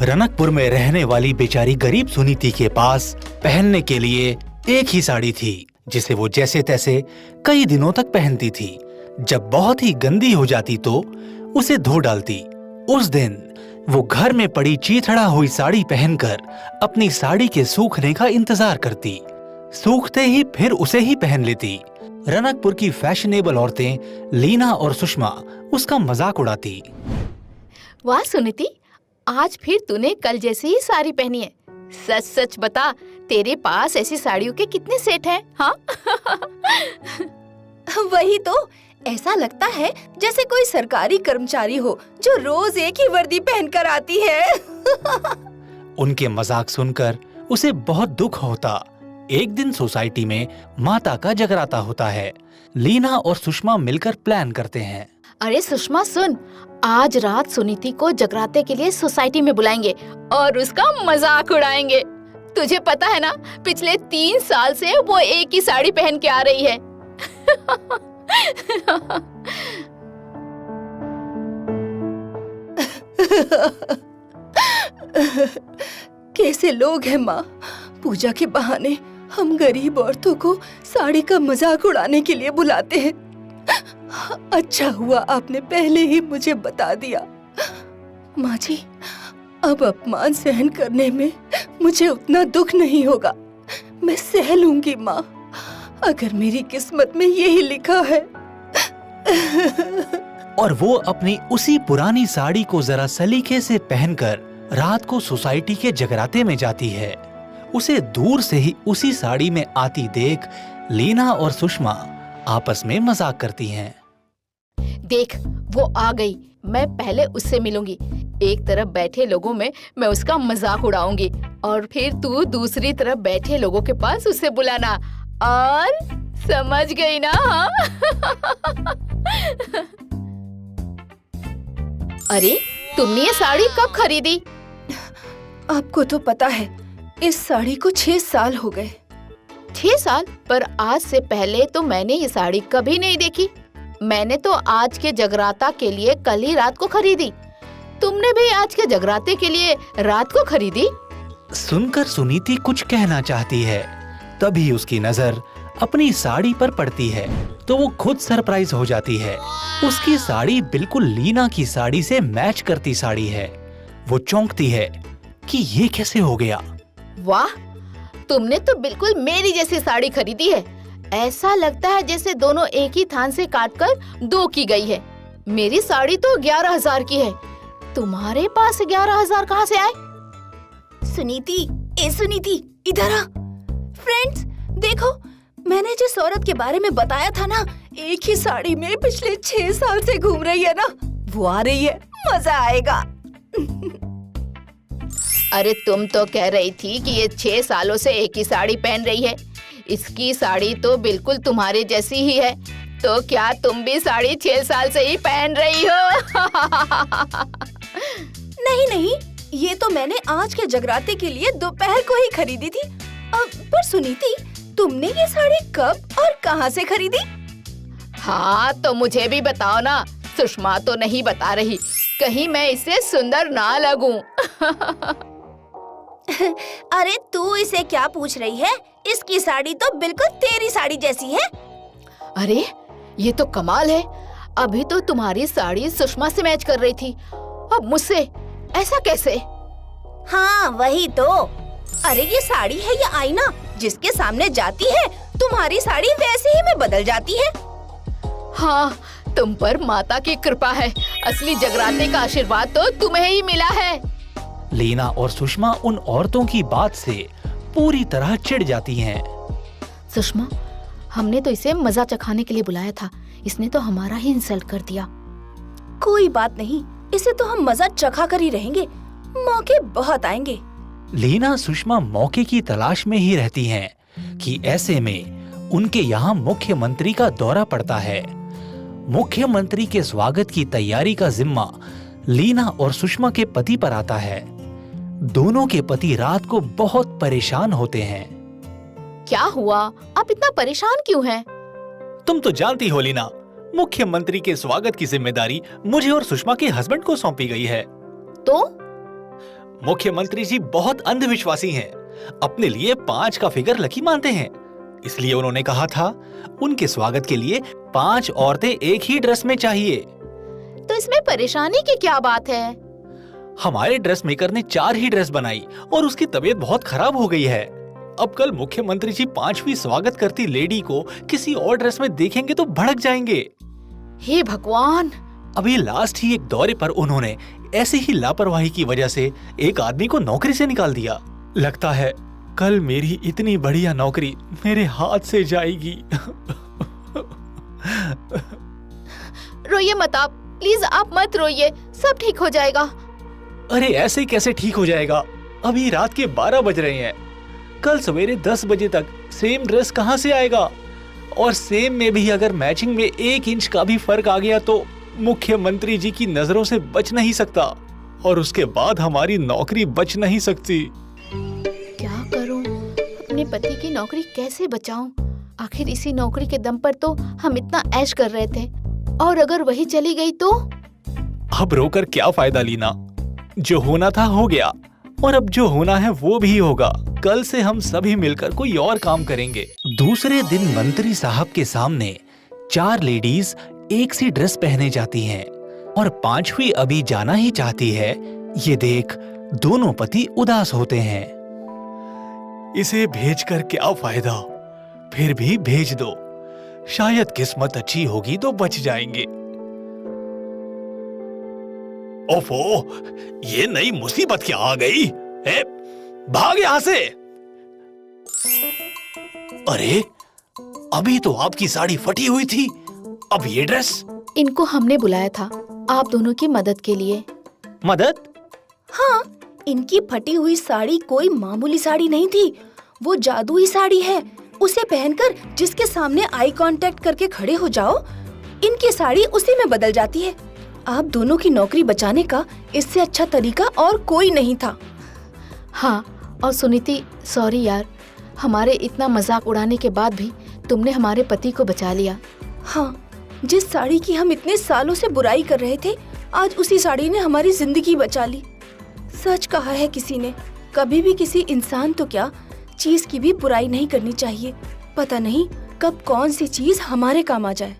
रनकपुर में रहने वाली बेचारी गरीब सुनीति के पास पहनने के लिए एक ही साड़ी थी, जिसे वो जैसे तैसे कई दिनों तक पहनती थी। जब बहुत ही गंदी हो जाती तो उसे धो डालती। उस दिन वो घर में पड़ी चीथड़ा हुई साड़ी पहनकर अपनी साड़ी के सूखने का इंतजार करती। सूखते ही फिर उसे ही पहन लेती। रनकपुर की फैशनेबल औरतें लीना और सुषमा उसका मजाक उड़ाती। वाह सुनीति, आज फिर तूने कल जैसी ही साड़ी पहनी है। सच सच बता, तेरे पास ऐसी साड़ियों के कितने सेट हैं? हाँ? वही तो, ऐसा लगता है जैसे कोई सरकारी कर्मचारी हो जो रोज एक ही वर्दी पहनकर आती है। उनके मजाक सुनकर उसे बहुत दुख होता। एक दिन सोसाइटी में माता का जगराता होता है। लीना और सुषमा मिलकर प्लान करते हैं। अरे सुषमा सुन, आज रात सुनीति को जगराते के लिए सोसाइटी में बुलाएंगे और उसका मजाक उड़ाएंगे। तुझे पता है ना, पिछले 3 साल से वो एक ही साड़ी पहन के आ रही है। कैसे लोग हैं माँ, पूजा के बहाने हम गरीब औरतों को साड़ी का मजाक उड़ाने के लिए बुलाते हैं। अच्छा हुआ आपने पहले ही मुझे बता दिया। माँ जी, अब अपमान सहन करने में मुझे उतना दुख नहीं होगा। मैं सह लूंगी माँ, अगर मेरी किस्मत में यही लिखा है। और वो अपनी उसी पुरानी साड़ी को जरा सलीके से पहनकर रात को सोसाइटी के जगराते में जाती है। उसे दूर से ही उसी साड़ी में आती देख लीना और सुषमा आपस में मजाक करती हैं। देख, वो आ गई। मैं पहले उससे मिलूंगी। एक तरफ बैठे लोगों में मैं उसका मजाक उड़ाऊंगी और फिर तू दूसरी तरफ बैठे लोगों के पास उसे बुलाना। और समझ गई ना? हाँ? अरे, तुमने ये साड़ी कब खरीदी? आपको तो पता है, इस साड़ी को 6 साल हो गए। 6 साल? पर आज से पहले तो मैंने ये साड़ी कभी नहीं देखी। मैंने तो आज के जगराता के लिए कल ही रात को खरीदी। तुमने भी आज के जगराते के लिए रात को खरीदी? सुनकर सुनीति कुछ कहना चाहती है, तभी उसकी नजर अपनी साड़ी पर पड़ती है तो वो खुद सरप्राइज हो जाती है। उसकी साड़ी बिल्कुल लीना की साड़ी से मैच करती साड़ी है। वो चौंकती है कि ये कैसे हो गया। वाह, तुमने तो बिल्कुल मेरी जैसी साड़ी खरीदी है। ऐसा लगता है जैसे दोनों एक ही थान से काटकर 2 की गई है। मेरी साड़ी तो 11,000 की है। तुम्हारे पास 11,000 कहाँ से आए? सुनीति, इधर आ। फ्रेंड्स, देखो, मैंने जिस औरत के बारे में बताया था ना, एक ही साड़ी में पिछले 6 साल से घूम रही है ना, वो आ रही है। मजा आएगा। अरे तुम तो कह रही थी कि ये 6 सालों से एक ही साड़ी पहन रही है। इसकी साड़ी तो बिल्कुल तुम्हारे जैसी ही है। तो क्या तुम भी साड़ी 6 साल से ही पहन रही हो? नहीं, ये तो मैंने आज के जगराते के लिए दोपहर को ही खरीदी थी। पर सुनीति, तुमने ये साड़ी कब और कहाँ से खरीदी? हाँ, तो मुझे भी बताओ ना। सुषमा तो नहीं बता रही, कहीं मैं इससे सुंदर ना लगूं। अरे तू इसे क्या पूछ रही है? इसकी साड़ी तो बिल्कुल तेरी साड़ी जैसी है। अरे, ये तो कमाल है। अभी तो तुम्हारी साड़ी सुषमा से मैच कर रही थी, अब मुझसे? ऐसा कैसे? हाँ, वही तो। अरे ये साड़ी है या आईना, जिसके सामने जाती है तुम्हारी साड़ी वैसे ही में बदल जाती है। हाँ, तुम पर माता की कृपा है। असली जगराते का आशीर्वाद तो तुम्हें ही मिला है। लीना और सुषमा उन औरतों की बात से पूरी तरह चिढ़ जाती हैं। सुषमा, हमने तो इसे मजा चखाने के लिए बुलाया था, इसने तो हमारा ही इंसल्ट कर दिया। कोई बात नहीं, इसे तो हम मजा चखा कर ही रहेंगे। मौके बहुत आएंगे। लीना सुषमा मौके की तलाश में ही रहती हैं कि ऐसे में उनके यहाँ मुख्यमंत्री का दौरा पड़ता है। मुख्यमंत्री के स्वागत की तैयारी का जिम्मा लीना और सुषमा के पति पर आता है। दोनों के पति रात को बहुत परेशान होते हैं। क्या हुआ? आप इतना परेशान क्यों हैं? तुम तो जानती हो लीना, मुख्यमंत्री के स्वागत की जिम्मेदारी मुझे और सुषमा के हस्बैंड को सौंपी गई है। तो मुख्यमंत्री जी बहुत अंधविश्वासी हैं। अपने लिए 5 का फिगर लकी मानते हैं। इसलिए उन्होंने कहा था उनके स्वागत के लिए 5 औरतें एक ही ड्रेस में चाहिए। तो इसमें परेशानी की क्या बात है? हमारे ड्रेस मेकर ने 4 ही ड्रेस बनाई और उसकी तबीयत बहुत खराब हो गई है। अब कल मुख्यमंत्री जी 5वीं स्वागत करती लेडी को किसी और ड्रेस में देखेंगे तो भड़क जाएंगे। हे भगवान! अभी लास्ट ही एक दौरे पर उन्होंने ऐसी ही लापरवाही की वजह से एक आदमी को नौकरी से निकाल दिया। लगता है कल मेरी इतनी बढ़िया नौकरी मेरे हाथ से जाएगी। रोइए मत आप, प्लीज आप मत रोइए, सब ठीक हो जाएगा। अरे ऐसे कैसे ठीक हो जाएगा? अभी रात के 12 बज रहे हैं। कल सवेरे 10 बजे तक सेम ड्रेस कहाँ से आएगा? और सेम में भी अगर मैचिंग में 1 इंच का भी फर्क आ गया तो मुख्यमंत्री जी की नजरों से बच नहीं सकता और उसके बाद हमारी नौकरी बच नहीं सकती। क्या करूं? अपने पति की नौकरी कैसे बचाऊं? आखिर इसी नौकरी के दम पर तो हम इतना ऐश कर रहे थे, और अगर वही चली गई तो? अब रोकर क्या फायदा लीना? जो होना था हो गया, और अब जो होना है वो भी होगा। कल से हम सभी मिलकर कोई और काम करेंगे। दूसरे दिन मंत्री साहब के सामने 4 लेडीज एक सी ड्रेस पहने जाती हैं और 5वीं अभी जाना ही चाहती है। ये देख दोनों पति उदास होते हैं। इसे भेजकर क्या फायदा? फिर भी भेज दो, शायद किस्मत अच्छी होगी तो बच जाएंगे। ओफो, ये नई मुसीबत क्या आ गई है? भाग यहां से। अरे अभी तो आपकी साड़ी फटी हुई थी, अब ये ड्रेस? इनको हमने बुलाया था आप दोनों की मदद के लिए। मदद? हाँ, इनकी फटी हुई साड़ी कोई मामूली साड़ी नहीं थी, वो जादुई साड़ी है। उसे पहनकर जिसके सामने आई कांटेक्ट करके खड़े हो जाओ, इनकी साड़ी उसी में बदल जाती है। आप दोनों की नौकरी बचाने का इससे अच्छा तरीका और कोई नहीं था। हाँ, और सुनीति, सॉरी यार, हमारे इतना मजाक उड़ाने के बाद भी तुमने हमारे पति को बचा लिया। हाँ, जिस साड़ी की हम इतने सालों से बुराई कर रहे थे, आज उसी साड़ी ने हमारी जिंदगी बचा ली। सच कहा है किसी ने, कभी भी किसी इंसान तो क्या, चीज की भी बुराई नहीं करनी चाहिए। पता नहीं कब कौन सी चीज हमारे काम आ जाए।